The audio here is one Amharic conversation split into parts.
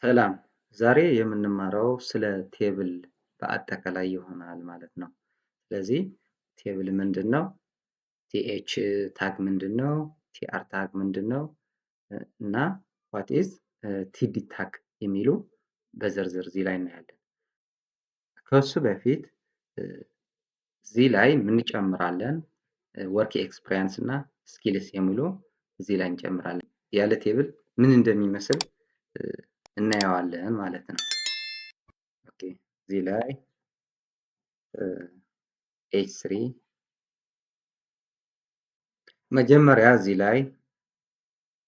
ሰላም ዛሬ የምንማረው ስለ ቴብል በአጠቃላይ ይሆናል ማለት ነው። ስለዚህ ቴብል ምንድን ነው? ቲኤች ታግ ምንድን ነው? ቲአር ታግ ምንድን ነው? እና ዋት ኢዝ ቲዲ ታግ የሚሉ በዝርዝር እዚህ ላይ እናያለን። ከሱ በፊት እዚህ ላይ ምን እንጨምራለን? ወርክ ኤክስፒሪየንስ እና ስኪልስ የሚሉ እዚህ ላይ እንጨምራለን። ያለ ቴብል ምን እንደሚመስል እናየዋለን ማለት ነው። ኦኬ እዚህ ላይ ኤች3 መጀመሪያ እዚህ ላይ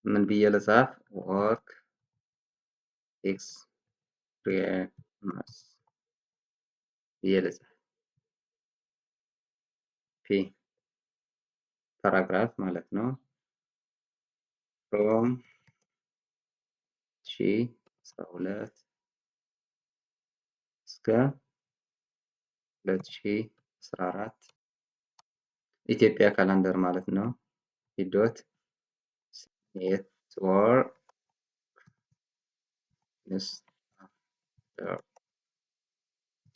ምን ብዬ ልጻፍ? ወርክ ኤክስፒሪየንስ ብዬ ልጻፍ። ፒ ፓራግራፍ ማለት ነው። ፍሮም 2012 እስከ 2014 ኢትዮጵያ ካላንደር ማለት ነው። ዶት ኔትወርክ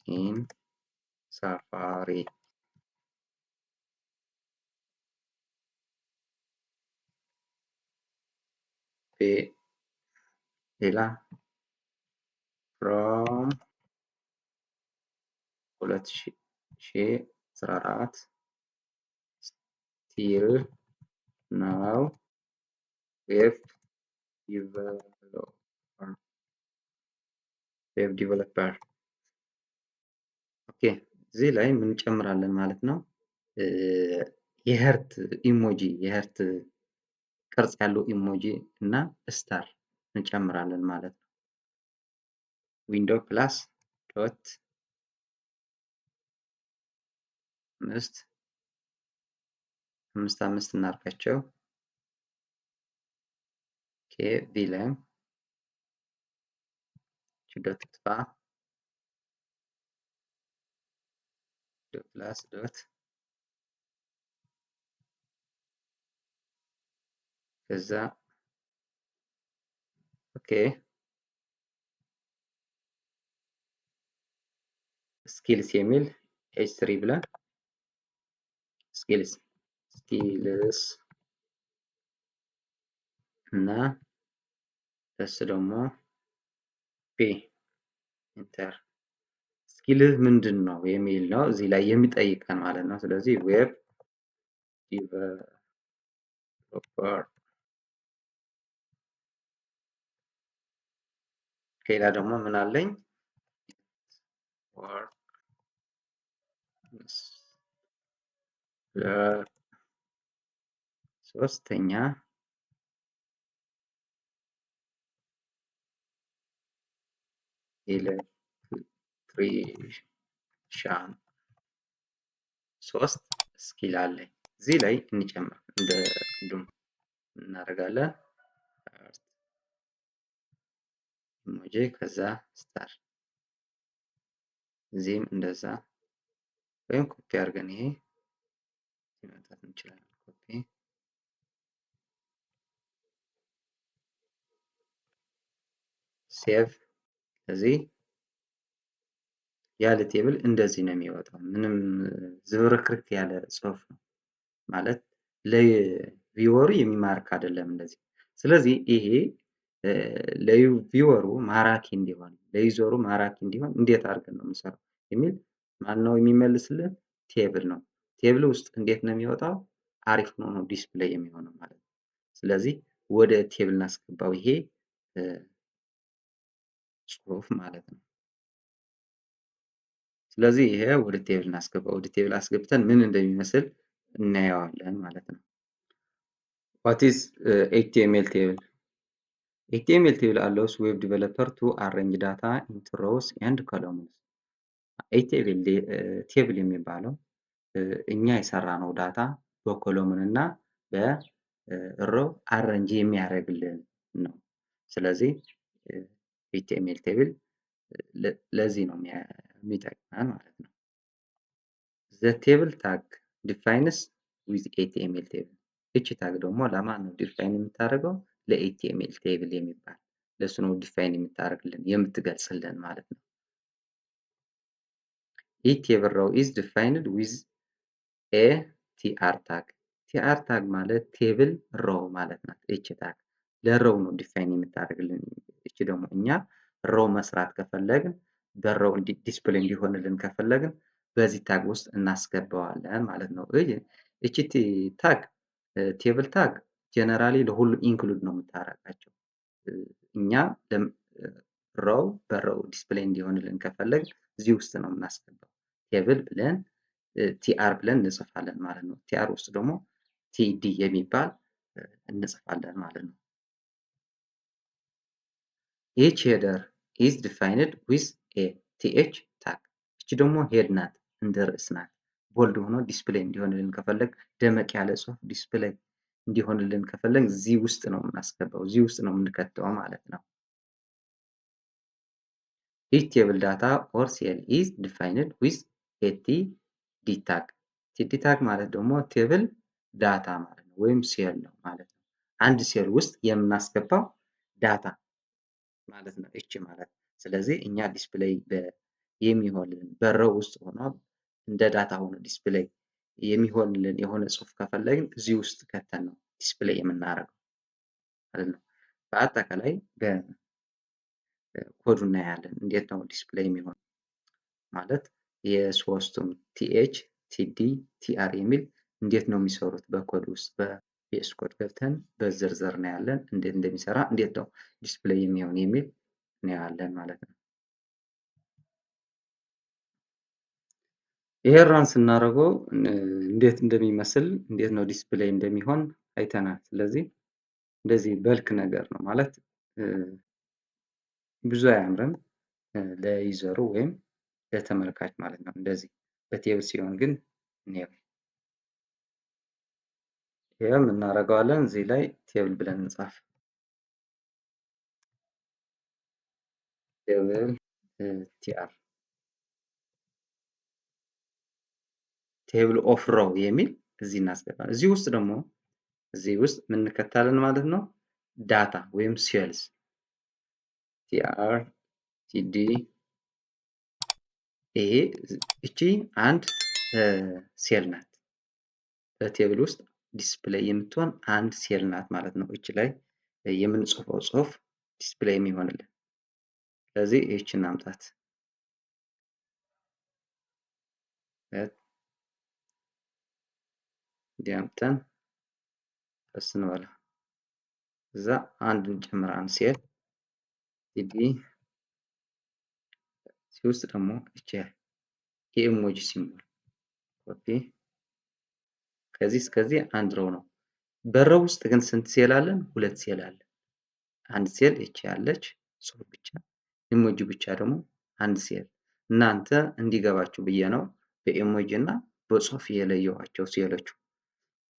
ኢን ሳፋሪ ሌላ ፍሮም 2014 till now ዌብ ዲቨሎፐር ኦኬ እዚህ ላይ ምን እንጨምራለን ማለት ነው? የሀርት ኢሞጂ የሀርት ቅርጽ ያለው ኢሞጂ እና ስታር እንጨምራለን ማለት ነው። ዊንዶ ፕላስ ዶት አምስት እናርጋቸው። ኦኬ ቪላን ዶት ጥፋ ዶት ፕላስ ዶት ከዛ ኦኬ ስኪልስ የሚል ኤች3 ብለን ስኪልስ እና እሱ ደግሞ ፒ ኢንተር ስኪልህ ምንድን ነው የሚል ነው እዚህ ላይ የሚጠይቀን ማለት ነው። ስለዚህ ዌብ ዲቨሎፐር ሌላ ደግሞ ምን አለኝ? ወርክ ሶስተኛ ኤሌክትሪሻን ሶስት ስኪል አለኝ እዚህ ላይ እንጨምር እንደ ቅድም እናደርጋለን። ኢሞጂ ከዛ ስታር እዚህም እንደዛ ወይም ኮፒ አድርገን ይሄ ማምጣት እንችላለን። ኮፒ ሴቭ እዚህ ያለ ቴብል እንደዚህ ነው የሚወጣው። ምንም ዝብርክርክ ያለ ጽሁፍ ነው ማለት ለቪወሩ የሚማርክ አይደለም እንደዚህ። ስለዚህ ይሄ ለቪወሩ ማራኪ እንዲሆን ለዩዘሩ ማራኪ እንዲሆን እንዴት አድርገን ነው የምንሰራው የሚል ማን ነው የሚመልስልን? ቴብል ነው። ቴብል ውስጥ እንዴት ነው የሚወጣው? አሪፍ ሆኖ ነው ዲስፕሌይ የሚሆነው ማለት ነው። ስለዚህ ወደ ቴብል እናስገባው ይሄ ጽሁፍ ማለት ነው። ስለዚህ ይሄ ወደ ቴብል እናስገባው። ወደ ቴብል አስገብተን ምን እንደሚመስል እናየዋለን ማለት ነው። what is HTML table? HTML table allows web developer to arrange data into rows and columns. ቴብል የሚባለው እኛ የሰራነው ዳታ በኮሎምን እና በሮው አረንጅ የሚያደርግልን ነው። ስለዚህ HTML ቴብል ለዚህ ነው የሚጠቅመን ማለት ነው። the table tag defines with HTML table እቺ ታግ ደግሞ ለማን ነው ዲፋይን የምታደርገው? ለኤችቲኤምኤል ቴብል የሚባል ለሱ ነው ዲፋይን የምታደርግልን የምትገልጽልን ማለት ነው። each table row is defined with a tr tag tr tag ማለት ቴብል ሮው ማለት ናት። each tag ለሮው ነው ዲፋይን የምታደርግልን። እቺ ደግሞ እኛ ሮው መስራት ከፈለግን በሮው ዲስፕሌይ እንዲሆንልን ከፈለግን በዚህ ታግ ውስጥ እናስገባዋለን ማለት ነው። እቺ ታግ ቴብል ታግ ጀነራሊ ለሁሉም ኢንክሉድ ነው የምታደርጋቸው። እኛ ሮው በሮው ዲስፕሌይ እንዲሆንልን ከፈለግ እዚህ ውስጥ ነው የምናስገባው። ቴብል ብለን ቲአር ብለን እንጽፋለን ማለት ነው። ቲአር ውስጥ ደግሞ ቲዲ የሚባል እንጽፋለን ማለት ነው። each header is defined with a th tag እቺ ደግሞ ሄድ ናት፣ እንደ ርዕስ ናት። ቦልድ ሆኖ ዲስፕሌይ እንዲሆንልን ከፈለግ ደመቅ ያለ ጽሁፍ ዲስፕሌይ እንዲሆንልን ከፈለግ እዚህ ውስጥ ነው የምናስገባው፣ እዚህ ውስጥ ነው የምንከተው ማለት ነው። each table data or cell is defined with a td tag td tag ማለት ደግሞ ቴብል ዳታ ማለት ነው፣ ወይም ሴል ነው ማለት ነው። አንድ ሴል ውስጥ የምናስገባው ዳታ ማለት ነው እቺ ማለት። ስለዚህ እኛ ዲስፕሌይ የሚሆንልን በሮው ውስጥ ሆኖ እንደ ዳታ ሆኖ ዲስፕሌይ የሚሆንልን የሆነ ጽሁፍ ከፈለግን እዚህ ውስጥ ከተን ነው ዲስፕሌይ የምናደርገው ማለት ነው። በአጠቃላይ በኮዱ እናያለን እንዴት ነው ዲስፕሌይ የሚሆን ማለት የሶስቱም ቲኤች ቲዲ ቲአር የሚል እንዴት ነው የሚሰሩት በኮድ ውስጥ በቪኤስ ኮድ ገብተን በዝርዝር እናያለን። እንዴት እንደሚሰራ እንዴት ነው ዲስፕሌይ የሚሆን የሚል እናያለን ማለት ነው። ይሄ ራን ስናደርገው እንዴት እንደሚመስል እንዴት ነው ዲስፕሌይ እንደሚሆን አይተናል። ስለዚህ እንደዚህ በልክ ነገር ነው ማለት ብዙ አያምርም ለዩዘሩ ወይም ለተመልካች ማለት ነው። እንደዚህ በቴብል ሲሆን ግን ይሄም እናደርገዋለን። እዚህ ላይ ቴብል ብለን እንጻፍ። ቴብል ቲአር ቴብል ኦፍ ሮው የሚል እዚህ እናስገባለን። እዚህ ውስጥ ደግሞ እዚህ ውስጥ ምን እንከታለን ማለት ነው? ዳታ ወይም ሴልስ ቲአር ቲዲ ይሄ እቺ አንድ ሴል ናት። በቴብል ውስጥ ዲስፕሌይ የምትሆን አንድ ሴል ናት ማለት ነው። እቺ ላይ የምንጽፈው ጽሁፍ ዲስፕሌይ የሚሆንልን። ስለዚህ ይህችን እናምጣት። እንዲያምጠን ቀስ እንበላ። እዛ አንድ እንጨምር፣ አንድ ሴል ቲዲ ውስጥ ደግሞ እቺ የኢሞጂ ሲምቦል ኮፒ ከዚህ እስከዚህ አንድ ሮው ነው። በሮው ውስጥ ግን ስንት ሴል አለን? ሁለት ሴል አለ። አንድ ሴል እቺ ያለች ጽሁፍ ብቻ፣ ኢሞጂ ብቻ ደግሞ አንድ ሴል። እናንተ እንዲገባችሁ ብዬ ነው በኢሞጂ እና በጽሁፍ የለየዋቸው ሴሎቹ።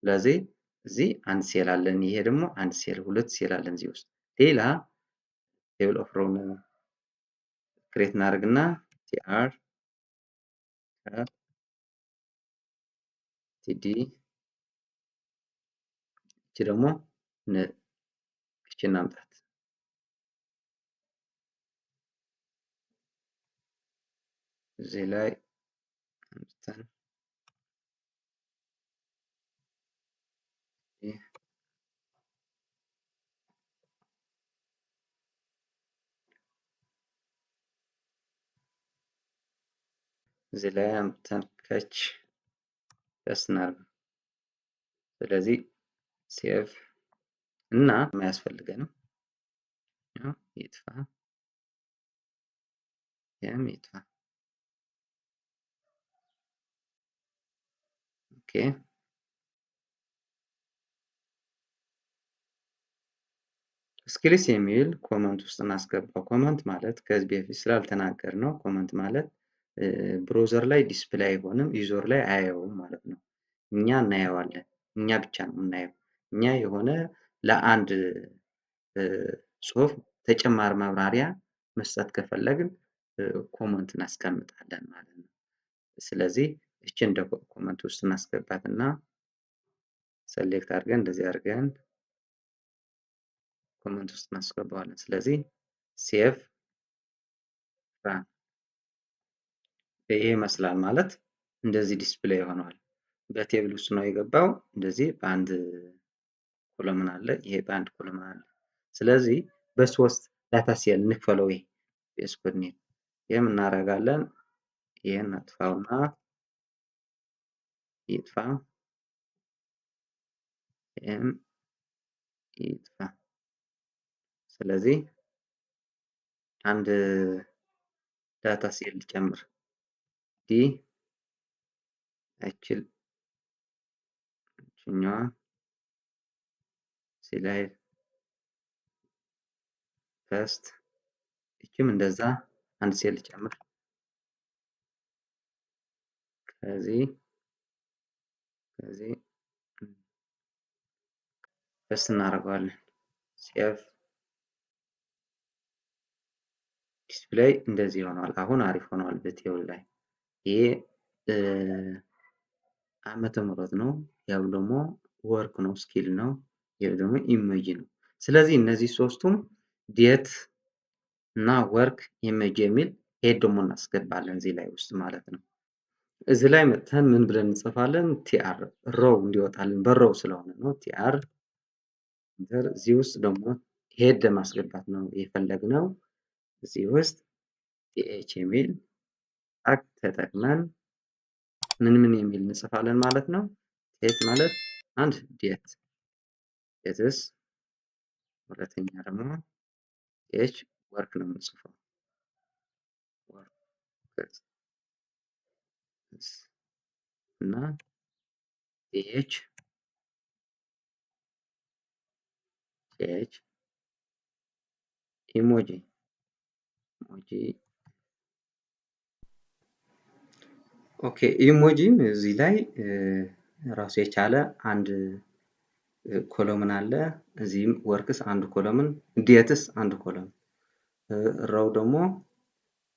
ስለዚህ እዚህ አንድ ሴል አለን፣ ይሄ ደግሞ አንድ ሴል፣ ሁለት ሴል አለን እዚህ ውስጥ። ሌላ ቴብል ኦፍ ሮው ክሬት እናደርግና ቲአር ቲዲ እቺ ደግሞ እቺ እናምጣት። እዚህ ላይ አምጥተን እዚህ ላይ አምጥተን ከች ያስናር። ስለዚህ ሴቭ እና የማያስፈልገንም ይጥፋ፣ ያም ይጥፋ። ኦኬ ስኪልስ የሚል ኮመንት ውስጥ እናስገባው። ኮመንት ማለት ከዚህ በፊት ስላልተናገር ነው። ኮመንት ማለት ብሮዘር ላይ ዲስፕሌይ አይሆንም፣ ዩዘር ላይ አያየውም ማለት ነው። እኛ እናየዋለን፣ እኛ ብቻ ነው የምናየው። እኛ የሆነ ለአንድ ጽሁፍ ተጨማሪ ማብራሪያ መስጠት ከፈለግን ኮመንት እናስቀምጣለን ማለት ነው። ስለዚህ እችን እንደ ኮመንት ውስጥ እናስገባትና ሰሌክት አድርገን እንደዚህ አድርገን ኮመንት ውስጥ እናስገባዋለን። ስለዚህ ሴቭ ራን ይሄ ይመስላል ማለት እንደዚህ ዲስፕሌይ ሆኗል። በቴብል ውስጥ ነው የገባው። እንደዚህ በአንድ ኮለምን አለ፣ ይሄ በአንድ ኮለምን አለ። ስለዚህ በሶስት ዳታ ሴል እንክፈለው። ይሄ ቤስኮድ ኔም ይሄም እናደርጋለን። ይሄን አጥፋውና ይጥፋ፣ ይሄም ይጥፋ። ስለዚህ አንድ ዳታ ሴል ጨምር ዲ እችኛዋ ሲላይ ፈስት እችም እንደዛ አንድ ሴል ጨምር። ከዚህ ፈስት እናደርገዋለን። ሴቭ ዲስፕሌይ እንደዚህ ሆኗል። አሁን አሪፍ ሆኗል በቴብል ላይ። ይሄ ዓመተ ምህረት ነው፣ ያው ደግሞ ወርክ ነው፣ ስኪል ነው፣ ያው ደግሞ ኢሜጅ ነው። ስለዚህ እነዚህ ሶስቱም ዴት እና ወርክ ኢሜጅ የሚል ሄድ ደግሞ እናስገባለን እዚህ ላይ ውስጥ ማለት ነው። እዚህ ላይ መጥተን ምን ብለን እንጽፋለን? ቲአር ሮው እንዲወጣልን በሮው ስለሆነ ነው ቲአር። እዚህ ውስጥ ደግሞ ሄድ ለማስገባት ነው የፈለግነው። እዚህ ውስጥ ቲኤች የሚል ታግ ተጠቅመን ምን የሚል እንጽፋለን ማለት ነው። ዴት ማለት አንድ ዴት ዴትስ፣ ሁለተኛ ደግሞ ቲኤች ወርክ ነው የምንጽፈው። እና ቲኤች ኢሞጂ ኦኬ። ኢሞጂም እዚህ ላይ ራሱ የቻለ አንድ ኮለምን አለ። እዚህም ወርክስ አንድ ኮለምን፣ ዴትስ አንድ ኮለምን፣ ሮው ደግሞ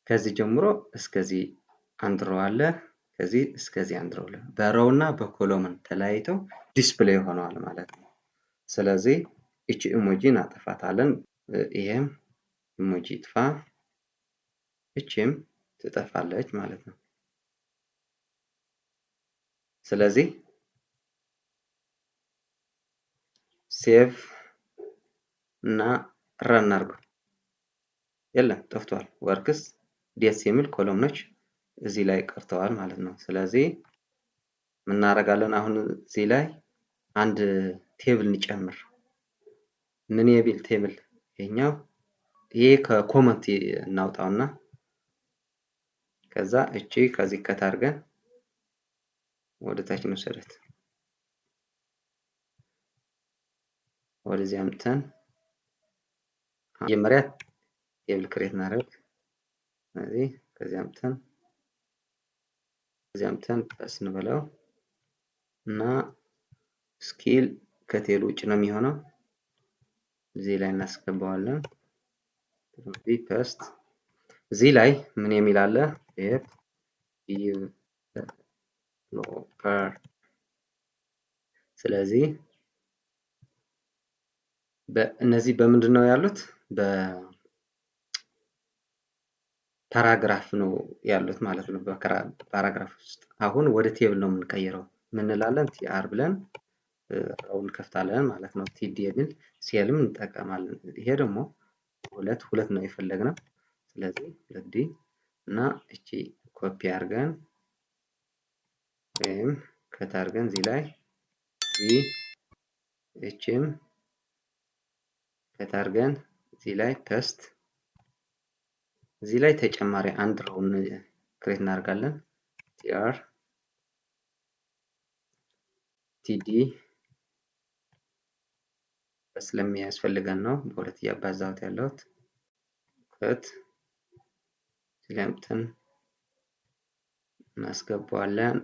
ከዚህ ጀምሮ እስከዚህ አንድ ሮው አለ፣ ከዚህ እስከዚህ አንድ ሮው አለ። በሮው እና በኮለምን ተለያይተው ዲስፕሌይ ሆነዋል ማለት ነው። ስለዚህ እቺ ኢሞጂ እናጠፋታለን። ይሄም ኢሞጂ ጥፋ፣ እቺም ትጠፋለች ማለት ነው። ስለዚህ ሴቭ እና ረን አድርገው። የለም ጠፍቷል። ወርክስ ዴትስ የሚል ኮለምኖች እዚህ ላይ ቀርተዋል ማለት ነው። ስለዚህ ምን እናደርጋለን? አሁን እዚህ ላይ አንድ ቴብል እንጨምር። ምን የሚል ቴብል? ይሄኛው ይሄ ከኮመንት እናውጣውና ከዛ እቺ ከዚህ ከት አድርገን ወደ ታች እንውሰዳት። ወደዚህ አምጥተን መጀመሪያ ቴብል ክሬት እናደርግ። ስለዚህ ከዚህ አምጥተን ፕለስ እንበለው እና ስኪል ከቴብል ውጭ ነው የሚሆነው። እዚህ ላይ እናስገባዋለን። ስለዚህ ፐስት እዚህ ላይ ምን የሚል አለ? ዴቭ ዲቨሎፐር። ስለዚህ እነዚህ በምንድን ነው ያሉት? በፓራግራፍ ነው ያሉት ማለት ነው። በፓራግራፍ ውስጥ አሁን ወደ ቴብል ነው የምንቀይረው። ምን እንላለን? ቲአር ብለን ሮውን ከፍታለን ማለት ነው። ቲዲ የሚል ሴልም እንጠቀማለን። ይሄ ደግሞ ሁለት ነው የፈለግነው። ስለዚህ 2ዲ እና እቺ ኮፒ አድርገን ወይም ከት አድርገን እዚህ ላይ እቺም ከት አድርገን እዚህ ላይ ፐስት እዚህ ላይ ተጨማሪ አንድ ሮውን ክሬት እናደርጋለን። ቲአር ቲዲ ስለሚያስፈልገን ነው በሁለት እያባዛሁት ያለሁት። ከት ስለምተን እናስገባዋለን።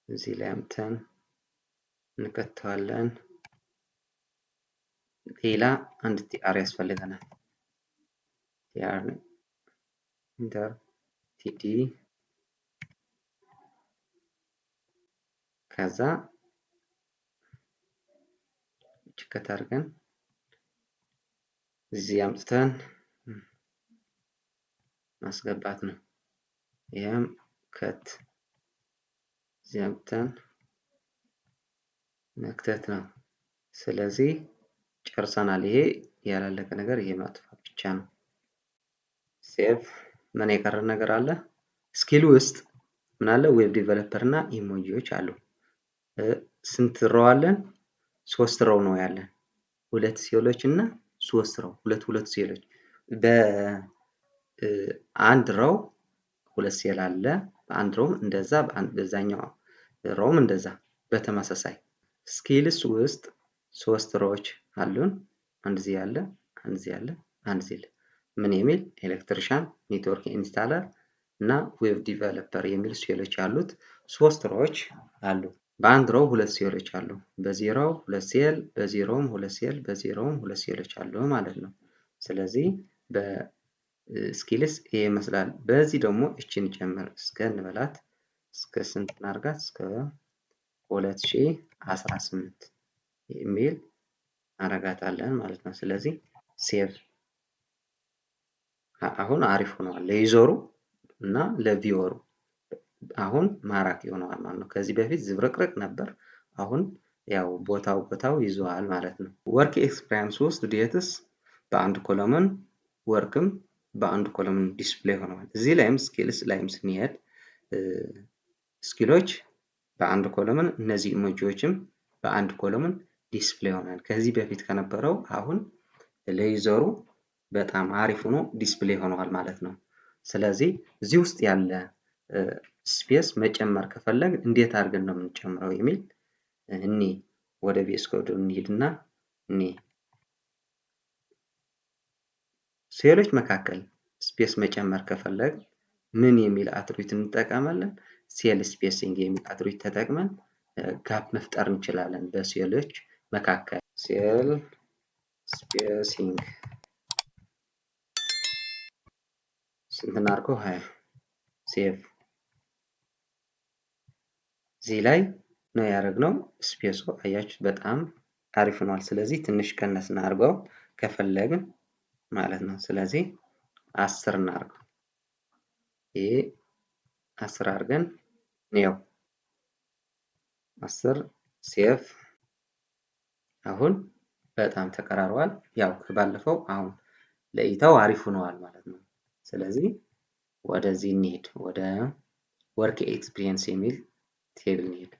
እዚህ ላይ አምተን እንከተዋለን። ሌላ አንድ ቲአር ያስፈልገናል። ቲአር ኢንተር ቲዲ ከዛ ከት አድርገን እዚህ አምጥተን ማስገባት ነው። ይሄም ከት እዚህ አምጥተን መክተት ነው። ስለዚህ ጨርሰናል። ይሄ ያላለቀ ነገር ይሄ ማጥፋት ብቻ ነው። ሴቭ ምን የቀረ ነገር አለ? ስኪል ውስጥ ምን አለ? ዌብ ዲቨሎፐር እና ኢሞጂዎች አሉ። ስንት ሮው አለን? 3 ሮው ነው ያለን። 2 ሴሎች እና 3 ሮው፣ ሁለት ሴሎች። በአንድ ሮው 2 ሴል አለ። በአንድ ሮው እንደዛ፣ በዛኛው ሮውም እንደዛ በተመሳሳይ። ስኪልስ ውስጥ 3 ሮዎች አሉን። አንድ እዚህ ያለ፣ አንድ እዚህ ያለ፣ አንድ እዚህ ያለ። ምን የሚል? ኤሌክትሪሻን፣ ኔትወርክ ኢንስታለር እና ዌብ ዲቨሎፐር የሚል ሴሎች ያሉት 3 ሮዎች አሉ። በአንድ ሮው 2 ሴሎች አሉ። በዚህ ሮው 2 ሴል፣ በዚህ ሮውም 2 ሴል፣ በዚህ ሮውም 2 ሴሎች አሉ ማለት ነው። ስለዚህ በስኪልስ ይሄ ይመስላል። በዚህ ደግሞ እቺን ጨምር እስከ እንበላት እስከ ስንት እናርጋት? እስከ 2018 የሚል አረጋታለን ማለት ነው። ስለዚህ ሴቭ አሁን አሪፍ ሆኗል ለዩዘሩ እና ለቪወሩ አሁን ማራኪ ሆነዋል ማለት ነው። ከዚህ በፊት ዝብርቅርቅ ነበር። አሁን ያው ቦታው ይዟል ማለት ነው። ወርክ ኤክስፒሪየንስ ውስጥ ዴትስ በአንድ ኮለመን ወርክም በአንድ ኮለመን ዲስፕሌይ ሆነዋል። እዚህ ላይም ስኪልስ ላይም ስንሄድ ስኪሎች በአንድ ኮለመን፣ እነዚህ ኢሞጂዎችም በአንድ ኮለመን ዲስፕሌይ ሆናል። ከዚህ በፊት ከነበረው አሁን ለዩዘሩ በጣም አሪፍ ሆኖ ዲስፕሌይ ሆነዋል ማለት ነው። ስለዚህ እዚህ ውስጥ ያለ ስፔስ መጨመር ከፈለግ እንዴት አድርገን ነው የምንጨምረው የሚል እኔ ወደ VS ኮድ እንሂድና እኔ ሴሎች መካከል ስፔስ መጨመር ከፈለግ ምን የሚል አትሪቢዩት እንጠቀማለን? ሴል ስፔሲንግ የሚል አትሪቢዩት ተጠቅመን ጋፕ መፍጠር እንችላለን በሴሎች መካከል። ሴል ስፔሲንግ ስንት እናድርገው? 20 ሴቭ። እዚህ ላይ ነው ያደረግነው። ስፔሱ አያችሁ በጣም አሪፍ ሆኗል። ስለዚህ ትንሽ ቀነስ እናድርገው ከፈለግን ማለት ነው። ስለዚህ 10 እናድርገው። ይሄ 10 አድርገን ነው 10 ሴቭ። አሁን በጣም ተቀራርቧል። ያው ከባለፈው አሁን ለእይታው አሪፍ ሆኗል ማለት ነው። ስለዚህ ወደዚህ እንሂድ፣ ወደ ወርክ ኤክስፒሪየንስ የሚል ቴብል እንሂድ።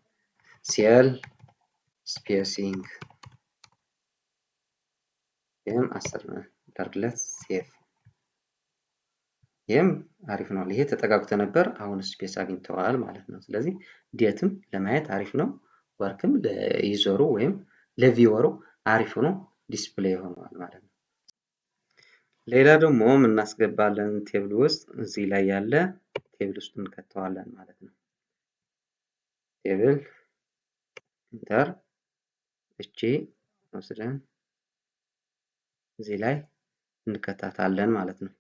ሴል ስፔሲንግ ይህም 10 ላድርግለት። ሴቭ። ይህም አሪፍ ነው። ይሄ ተጠጋግቶ ነበር፣ አሁን ስፔስ አግኝተዋል ማለት ነው። ስለዚህ ዴትም ለማየት አሪፍ ነው። ወርክም ለዩዘሩ ወይም ለቪወሩ አሪፍ ሆኖ ዲስፕሌይ ሆኗል ማለት ነው። ሌላ ደግሞ እናስገባለን ቴብል ውስጥ እዚህ ላይ ያለ ቴብል ውስጥ እንከተዋለን ማለት ነው። ቴብል ኢንተር እቺ ወስደን እዚህ ላይ እንከታታለን ማለት ነው።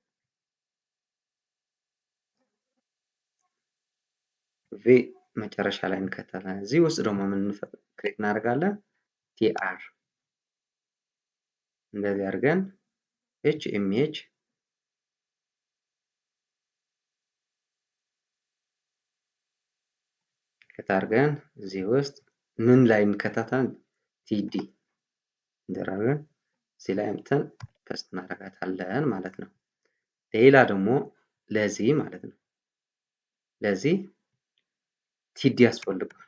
ቪ መጨረሻ ላይ እንከታታለን። እዚህ ውስጥ ደግሞ ምን ክሊክ እናደርጋለን? ቲአር እንደዚህ አድርገን ኢሜጅ ከታርገን እዚህ ውስጥ ምን ላይ እንከታታለን? ቲዲ እንደራረን እዚህ ላይ አምጥተን ፔስት እናደርጋታለን ማለት ነው። ሌላ ደግሞ ለዚህ ማለት ነው ለዚህ ቲዲ ያስፈልጋል።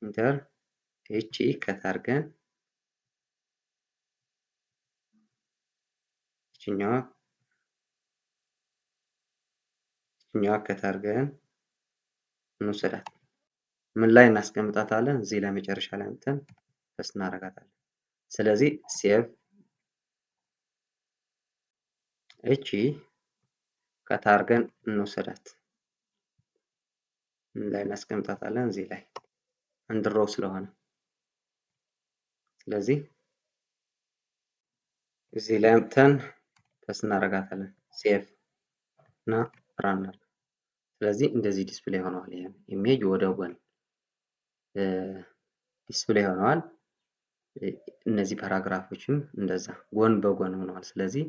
ኢንተር እቺ ከታርገን እቺኛዋ ከታርገን እንውሰዳት። ምን ላይ እናስቀምጣታለን? እዚህ ላይ መጨረሻ ላይ አምጥተን ፔስት እናደርጋታለን። ስለዚህ ሴቭ እቺ ከታርገን እንውሰዳት። ምን ላይ እናስቀምጣታለን? እዚህ ላይ አንድ ሮው ስለሆነ ስለዚህ እዚህ ላይ አምጥተን ፔስት እናደርጋታለን። ሴቭ እና ራን። ስለዚህ እንደዚህ ዲስፕሌይ ሆኗል። ይሄ ኢሜጅ ወደ ጎን ዲስፕሌይ ሆነዋል። እነዚህ ፓራግራፎችም እንደዛ ጎን በጎን ሆነዋል። ስለዚህ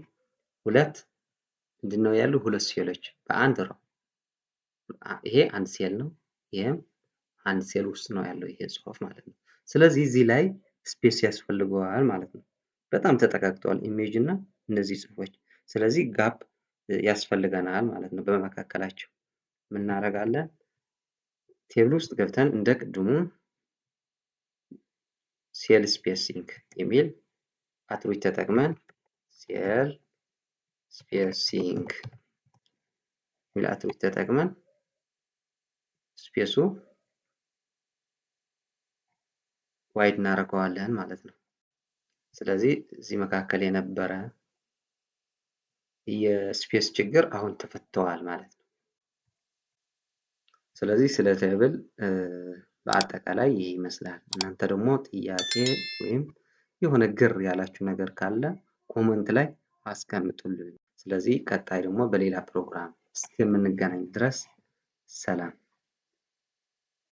ሁለት ምንድነው ያሉ ሁለት ሴሎች በአንድ ሮ ይሄ አንድ ሴል ነው፣ ይሄም አንድ ሴል ውስጥ ነው ያለው ይሄ ጽሁፍ ማለት ነው። ስለዚህ እዚህ ላይ ስፔስ ያስፈልገዋል ማለት ነው። በጣም ተጠጋግተዋል ኢሜጅ እና እነዚህ ጽሁፎች። ስለዚህ ጋፕ ያስፈልገናል ማለት ነው። በመካከላቸው ምን እናደርጋለን? ቴብል ውስጥ ገብተን እንደ ቅድሙ ሴል ስፔሲንግ የሚል አትሪቢዩት ተጠቅመን ሴል ስፔሲንግ የሚል አትሪቢዩት ተጠቅመን ስፔሱ ዋይድ እናደርገዋለን ማለት ነው። ስለዚህ እዚህ መካከል የነበረ የስፔስ ችግር አሁን ተፈተዋል ማለት ነው። ስለዚህ ስለ ቴብል በአጠቃላይ ይህ ይመስላል። እናንተ ደግሞ ጥያቄ ወይም የሆነ ግር ያላችሁ ነገር ካለ ኮመንት ላይ አስቀምጡልኝ። ስለዚህ ቀጣይ ደግሞ በሌላ ፕሮግራም እስከምንገናኝ ድረስ ሰላም።